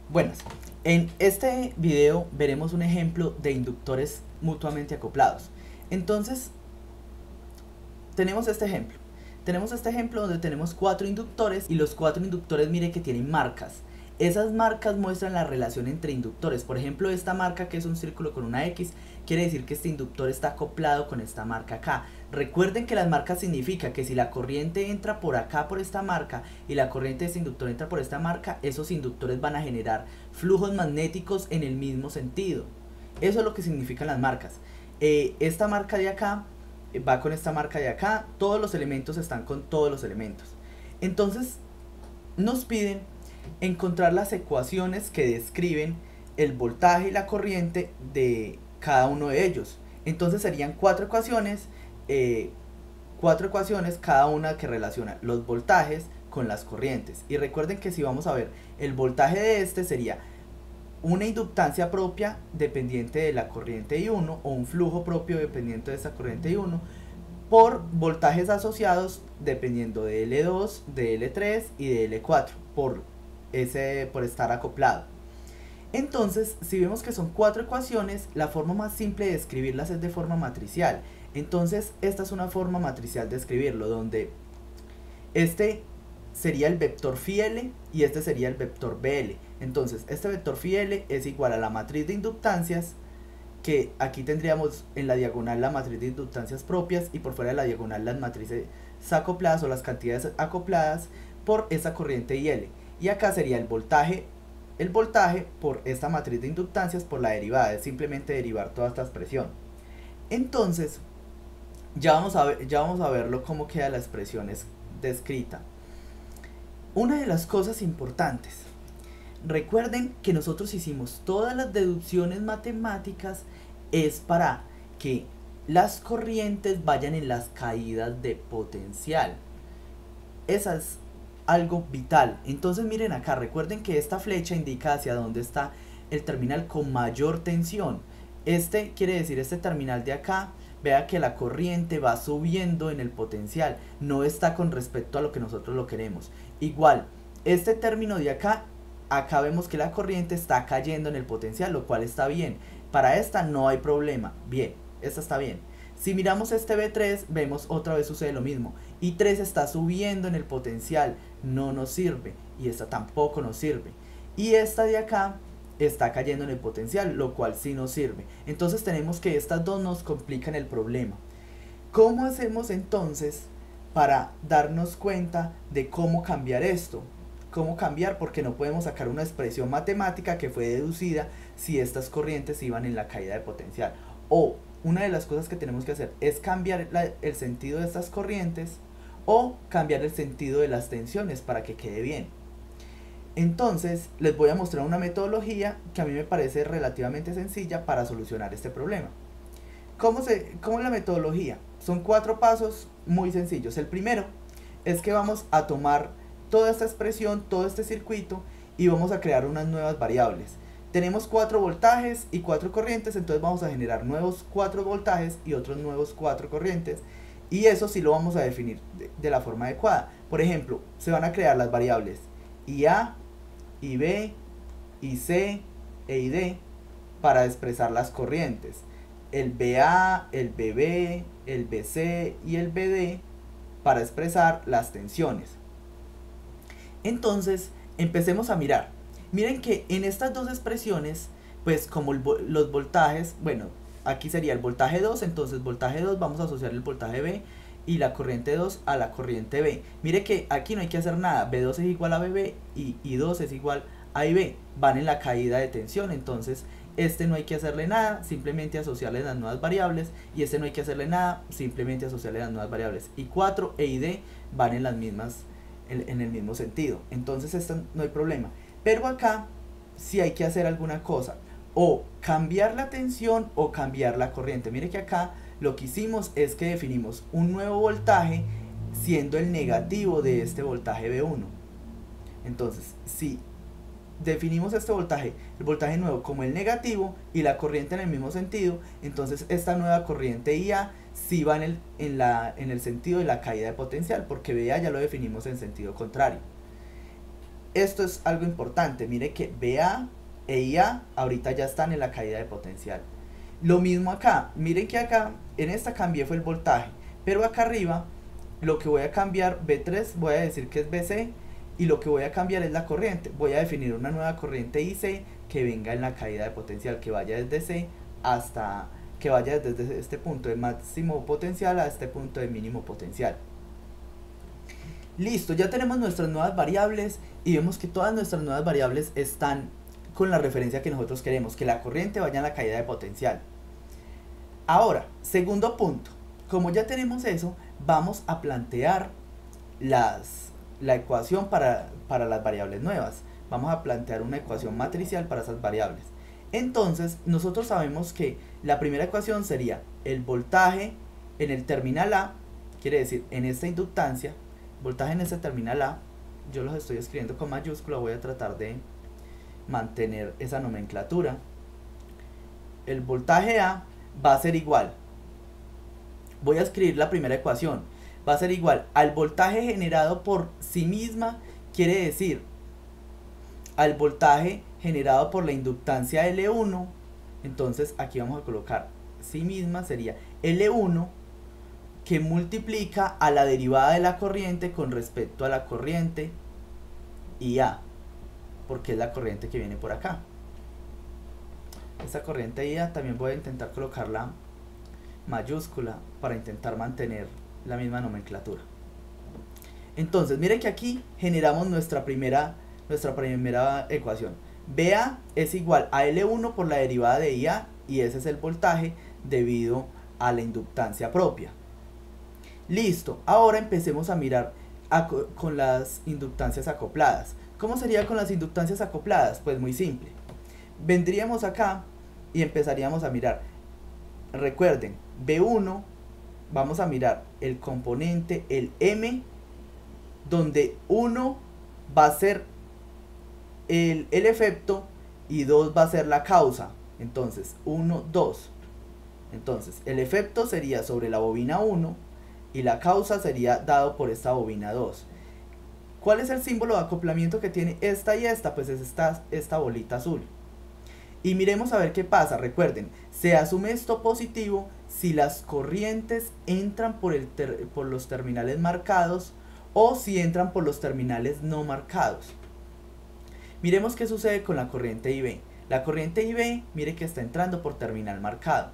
Buenas, en este video veremos un ejemplo de inductores mutuamente acoplados. Entonces, tenemos este ejemplo. Tenemos este ejemplo donde tenemos cuatro inductores y los cuatro inductores mire que tienen marcas. Esas marcas muestran la relación entre inductores. Por ejemplo, esta marca que es un círculo con una X quiere decir que este inductor está acoplado con esta marca acá. Recuerden que las marcas significa que si la corriente entra por acá por esta marca y la corriente de este inductor entra por esta marca, esos inductores van a generar flujos magnéticos en el mismo sentido. Eso es lo que significan las marcas. Esta marca de acá va con esta marca de acá, todos los elementos están con todos los elementos. Entonces nos piden encontrar las ecuaciones que describen el voltaje y la corriente de cada uno de ellos. Entonces serían cuatro ecuaciones, cada una que relaciona los voltajes con las corrientes. Y recuerden que si vamos a ver el voltaje de este sería una inductancia propia dependiente de la corriente I1 o un flujo propio dependiente de esa corriente I1 por voltajes asociados dependiendo de L2, de L3 y de L4 por estar acoplado. Entonces, si vemos que son cuatro ecuaciones, la forma más simple de escribirlas es de forma matricial. Entonces, esta es una forma matricial de escribirlo, donde este sería el vector phi L y este sería el vector BL. Entonces, este vector phi L es igual a la matriz de inductancias, que aquí tendríamos en la diagonal la matriz de inductancias propias y por fuera de la diagonal las matrices acopladas o las cantidades acopladas por esa corriente IL. Y acá sería el voltaje por esta matriz de inductancias por la derivada, es simplemente derivar toda esta expresión. Entonces, ya vamos a verlo cómo queda la expresión descrita. Una de las cosas importantes, recuerden que nosotros hicimos todas las deducciones matemáticas es para que las corrientes vayan en las caídas de potencial. Esa es algo vital. Entonces miren acá, recuerden que esta flecha indica hacia dónde está el terminal con mayor tensión. Este quiere decir este terminal de acá. Vea que la corriente va subiendo en el potencial, no está con respecto a lo que nosotros lo queremos. Igual, este término de acá vemos que la corriente está cayendo en el potencial, lo cual está bien. Para esta no hay problema, bien, esta está bien. Si miramos este B3, vemos otra vez sucede lo mismo. I3 está subiendo en el potencial, no nos sirve. Y esta tampoco nos sirve. Y esta de acá está cayendo en el potencial, lo cual sí nos sirve. Entonces tenemos que estas dos nos complican el problema. ¿Cómo hacemos entonces para darnos cuenta de cómo cambiar esto? ¿Cómo cambiar? Porque no podemos sacar una expresión matemática que fue deducida si estas corrientes iban en la caída de potencial. O una de las cosas que tenemos que hacer es cambiar el sentido de estas corrientes o cambiar el sentido de las tensiones para que quede bien. Entonces les voy a mostrar una metodología que a mí me parece relativamente sencilla para solucionar este problema. ¿Cómo es la metodología? Son 4 pasos muy sencillos. El primero es que vamos a tomar toda esta expresión, todo este circuito y vamos a crear unas nuevas variables. Tenemos 4 voltajes y 4 corrientes, entonces vamos a generar nuevos 4 voltajes y otros nuevos 4 corrientes. Y eso sí lo vamos a definir de la forma adecuada. Por ejemplo, se van a crear las variables IA, IB, IC e ID para expresar las corrientes. El BA, el BB, el BC y el BD para expresar las tensiones. Entonces, empecemos a mirar. Miren que en estas dos expresiones, pues como los voltajes, bueno, aquí sería el voltaje 2, entonces voltaje 2 vamos a asociar el voltaje B y la corriente 2 a la corriente B. Mire que aquí no hay que hacer nada, B2 es igual a BB y I2 es igual a IB, van en la caída de tensión, entonces este no hay que hacerle nada, simplemente asociarle las nuevas variables, y este no hay que hacerle nada, simplemente asociarle las nuevas variables. I4 e ID van en las mismas, en el mismo sentido, entonces esto no hay problema. Pero acá sí hay que hacer alguna cosa, o cambiar la tensión o cambiar la corriente. Mire que acá lo que hicimos es que definimos un nuevo voltaje siendo el negativo de este voltaje B1. Entonces, si definimos este voltaje, el voltaje nuevo como el negativo y la corriente en el mismo sentido, entonces esta nueva corriente IA sí va en el sentido de la caída de potencial, porque BA ya lo definimos en sentido contrario. esto es algo importante, mire que BA e IA ahorita ya están en la caída de potencial. Lo mismo acá, miren que acá en esta cambié fue el voltaje, pero acá arriba lo que voy a cambiar, B3 voy a decir que es BC, y lo que voy a cambiar es la corriente. Voy a definir una nueva corriente IC que venga en la caída de potencial, que vaya desde C hasta, que vaya desde este punto de máximo potencial a este punto de mínimo potencial. Listo, ya tenemos nuestras nuevas variables y vemos que todas nuestras nuevas variables están con la referencia que nosotros queremos, que la corriente vaya en la caída de potencial. Ahora, segundo punto, como ya tenemos eso, vamos a plantear la ecuación para las variables nuevas. Vamos a plantear una ecuación matricial para esas variables. Entonces, nosotros sabemos que la primera ecuación sería el voltaje en el terminal A, quiere decir, en esta inductancia, voltaje en este terminal A, yo los estoy escribiendo con mayúscula, voy a tratar de mantener esa nomenclatura. El voltaje A va a ser igual, voy a escribir la primera ecuación, va a ser igual al voltaje generado por sí misma, quiere decir al voltaje generado por la inductancia L1. Entonces aquí vamos a colocar sí misma, sería L1 que multiplica a la derivada de la corriente con respecto a la corriente IA, porque es la corriente que viene por acá. Esta corriente IA también voy a intentar colocarla mayúscula para intentar mantener la misma nomenclatura. Entonces miren que aquí generamos nuestra primera ecuación. BA es igual a L1 por la derivada de IA, y ese es el voltaje debido a la inductancia propia. Listo, ahora empecemos a mirar con las inductancias acopladas. ¿Cómo sería con las inductancias acopladas? Pues muy simple. Vendríamos acá y empezaríamos a mirar. Recuerden, B1, vamos a mirar el componente, el M, donde 1 va a ser el efecto y 2 va a ser la causa. Entonces, 1, 2. Entonces, el efecto sería sobre la bobina 1 y la causa sería dado por esta bobina 2. ¿Cuál es el símbolo de acoplamiento que tiene esta y esta? Pues es esta bolita azul. Y miremos a ver qué pasa. Recuerden, se asume esto positivo si las corrientes entran por los terminales marcados o si entran por los terminales no marcados. Miremos qué sucede con la corriente IB. La corriente IB, mire que está entrando por terminal marcado.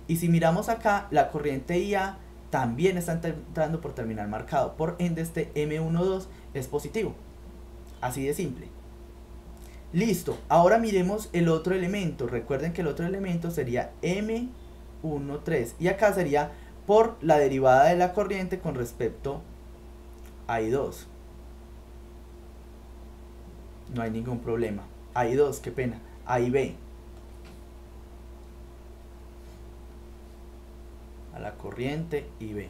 Y si miramos acá, la corriente IA también está entrando por terminal marcado. Por ende, este M12 es positivo. Así de simple. Listo, ahora miremos el otro elemento. Recuerden que el otro elemento sería M13 y acá sería por la derivada de la corriente con respecto a I2. No hay ningún problema. A I2, qué pena. A IB. A la corriente IB.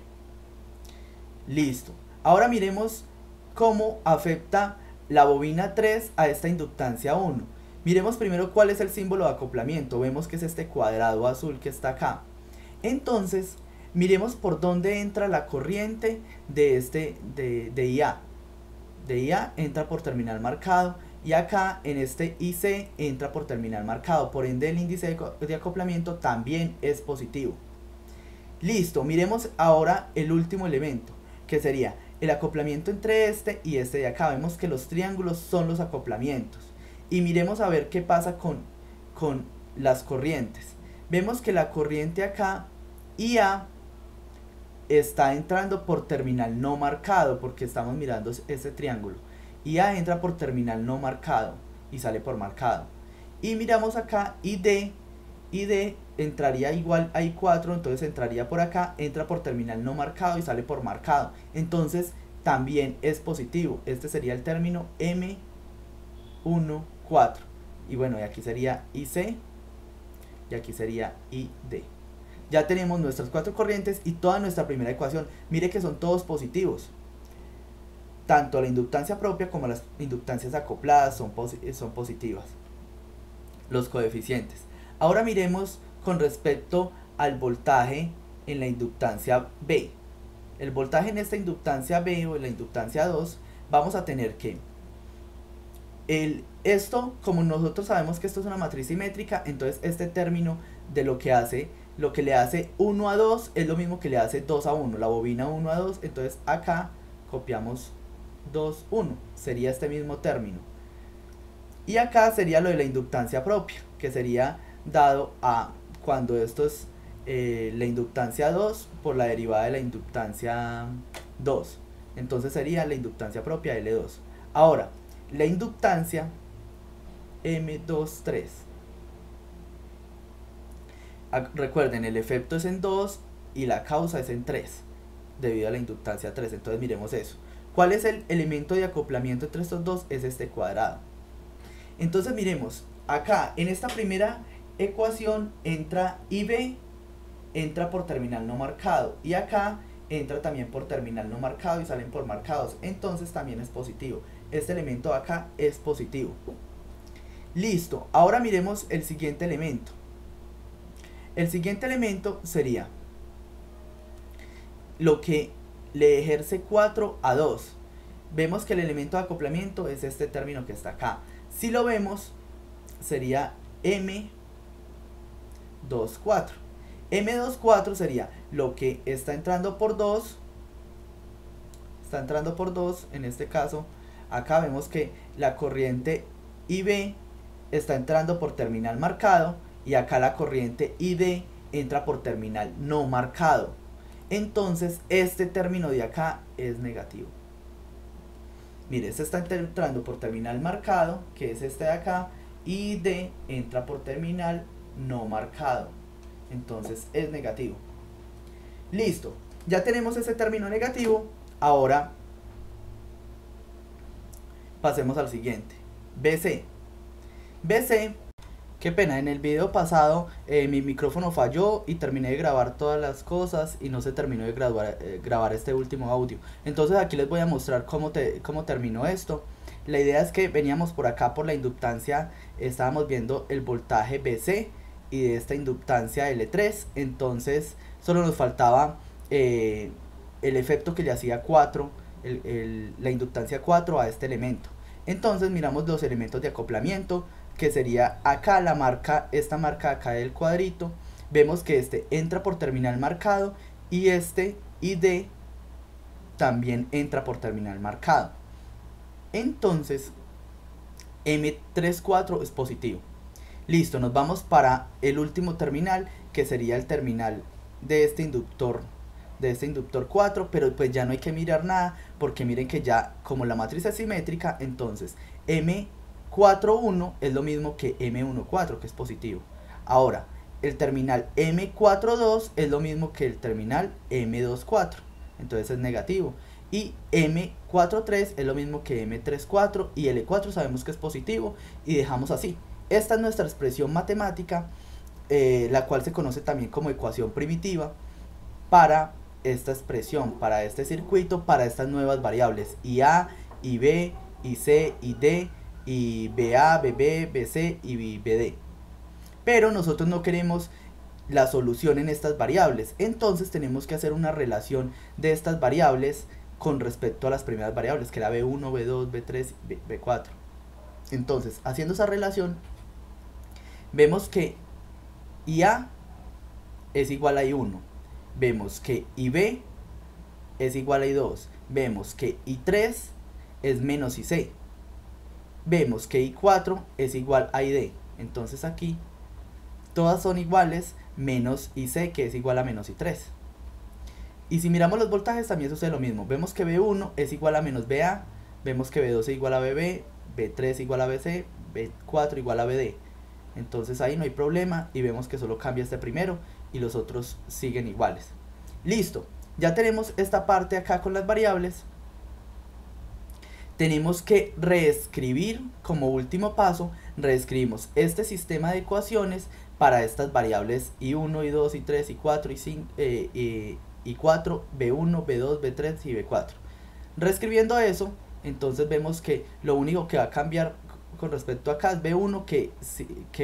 Listo. Ahora miremos cómo afecta la bobina 3 a esta inductancia 1. Miremos primero cuál es el símbolo de acoplamiento. Vemos que es este cuadrado azul que está acá. Entonces, miremos por dónde entra la corriente de IA. De IA entra por terminal marcado y acá en este IC entra por terminal marcado. Por ende, el índice de acoplamiento también es positivo. Listo, miremos ahora el último elemento, que sería el acoplamiento entre este y este de acá. Vemos que los triángulos son los acoplamientos. Y miremos a ver qué pasa con las corrientes. Vemos que la corriente acá, IA, está entrando por terminal no marcado, porque estamos mirando este triángulo. IA entra por terminal no marcado y sale por marcado. Y miramos acá, ID entraría igual a I4, entonces entraría por acá, entra por terminal no marcado y sale por marcado. Entonces también es positivo. Este sería el término M14. Y bueno, y aquí sería IC y aquí sería ID. Ya tenemos nuestras cuatro corrientes y toda nuestra primera ecuación. Mire que son todos positivos. Tanto la inductancia propia como las inductancias acopladas son positivas. Los coeficientes. Ahora miremos con respecto al voltaje en la inductancia B. El voltaje en esta inductancia B o en la inductancia 2, vamos a tener que Esto, como nosotros sabemos que esto es una matriz simétrica, entonces este término de lo que le hace 1 a 2 es lo mismo que le hace 2 a 1, la bobina 1 a 2, entonces acá copiamos 2, 1, sería este mismo término. Y acá sería lo de la inductancia propia, que sería dado a cuando esto es la inductancia 2 por la derivada de la inductancia 2. Entonces sería la inductancia propia L2. Ahora, la inductancia M23. Recuerden, el efecto es en 2 y la causa es en 3, debido a la inductancia 3. Entonces miremos eso. ¿Cuál es el elemento de acoplamiento entre estos dos? Es este cuadrado. Entonces miremos, acá en esta primera ecuación entra IB, entra por terminal no marcado, y acá entra también por terminal no marcado y salen por marcados, entonces también es positivo. Este elemento de acá es positivo. Listo, ahora miremos el siguiente elemento. El siguiente elemento sería lo que le ejerce 4 a 2. Vemos que el elemento de acoplamiento es este término que está acá. Si lo vemos, sería M24. M24 sería lo que está entrando por 2. Está entrando por 2, en este caso. Acá vemos que la corriente IB está entrando por terminal marcado. Y acá la corriente ID entra por terminal no marcado. Entonces este término de acá es negativo. Mire, este está entrando por terminal marcado, que es este de acá, y D entra por terminal no marcado. Entonces es negativo. Listo, ya tenemos ese término negativo. Ahora pasemos al siguiente. BC. BC, qué pena, en el video pasado mi micrófono falló y terminé de grabar todas las cosas y no se terminó de grabar este último audio. Entonces aquí les voy a mostrar cómo terminó esto. La idea es que veníamos por acá por la inductancia, estábamos viendo el voltaje BC y de esta inductancia L3, entonces solo nos faltaba el efecto que le hacía 4, la inductancia 4 a este elemento. Entonces miramos los elementos de acoplamiento, que sería acá la marca, esta marca acá del cuadrito. Vemos que este entra por terminal marcado y este ID también entra por terminal marcado. Entonces M34 es positivo. Listo, nos vamos para el último terminal, que sería el terminal de este inductor 4, pero pues ya no hay que mirar nada, porque miren que ya como la matriz es simétrica, entonces M41 es lo mismo que M14, que es positivo. Ahora, el terminal M42 es lo mismo que el terminal M24, entonces es negativo. Y M43 es lo mismo que M34 y L4 sabemos que es positivo y dejamos así. Esta es nuestra expresión matemática, la cual se conoce también como ecuación primitiva para esta expresión, para este circuito, para estas nuevas variables IA, IB, IC, ID, y BA, BB, BC y BD. Pero nosotros no queremos la solución en estas variables, entonces tenemos que hacer una relación de estas variables con respecto a las primeras variables, que era B1, B2, B3, B4. Entonces, haciendo esa relación, vemos que IA es igual a I1, vemos que IB es igual a I2, vemos que I3 es menos IC, vemos que I4 es igual a ID. Entonces aquí todas son iguales menos IC, que es igual a menos I3. Y si miramos los voltajes también sucede lo mismo. Vemos que B1 es igual a menos BA, vemos que B2 es igual a BB, B3 igual a BC, B4 igual a BD. Entonces ahí no hay problema y vemos que solo cambia este primero y los otros siguen iguales. Listo, ya tenemos esta parte acá con las variables. Tenemos que reescribir, como último paso, reescribimos este sistema de ecuaciones para estas variables I1, I2, I3, I4, I4, B1, B2, B3 y B4. Reescribiendo eso, entonces vemos que lo único que va a cambiar con respecto a acá es B1, que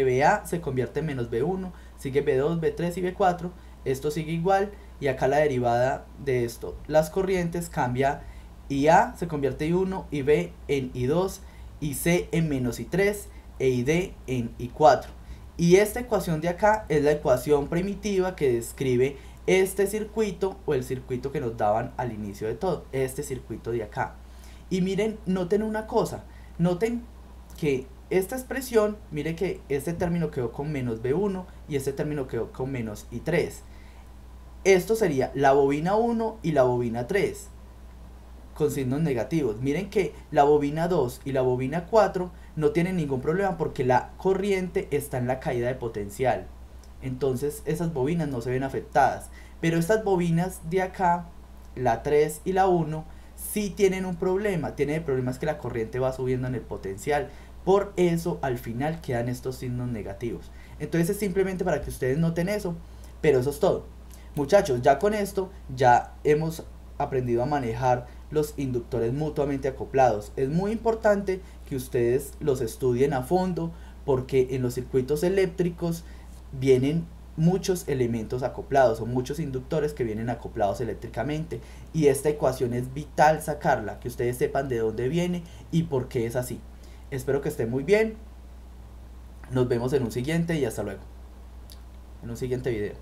BA se convierte en menos B1, sigue B2, B3 y B4, esto sigue igual, y acá la derivada de esto, las corrientes cambia, IA se convierte en I1, IB en I2, y C en menos I3 e ID en I4. Y esta ecuación de acá es la ecuación primitiva que describe este circuito o el circuito que nos daban al inicio de todo, este circuito de acá. Y miren, noten una cosa, noten que esta expresión, mire que este término quedó con menos B1 y este término quedó con menos I3. Esto sería la bobina 1 y la bobina 3 con signos negativos. Miren que la bobina 2 y la bobina 4 no tienen ningún problema porque la corriente está en la caída de potencial. Entonces esas bobinas no se ven afectadas. Pero estas bobinas de acá, la 3 y la 1, sí tienen un problema. Tienen problemas que la corriente va subiendo en el potencial. Por eso al final quedan estos signos negativos. Entonces es simplemente para que ustedes noten eso. Pero eso es todo. Muchachos, ya con esto ya hemos aprendido a manejar los inductores mutuamente acoplados. Es muy importante que ustedes los estudien a fondo porque en los circuitos eléctricos vienen muchos elementos acoplados o muchos inductores que vienen acoplados eléctricamente y esta ecuación es vital sacarla, que ustedes sepan de dónde viene y por qué es así. Espero que estén muy bien. Nos vemos en un siguiente y hasta luego. En un siguiente video.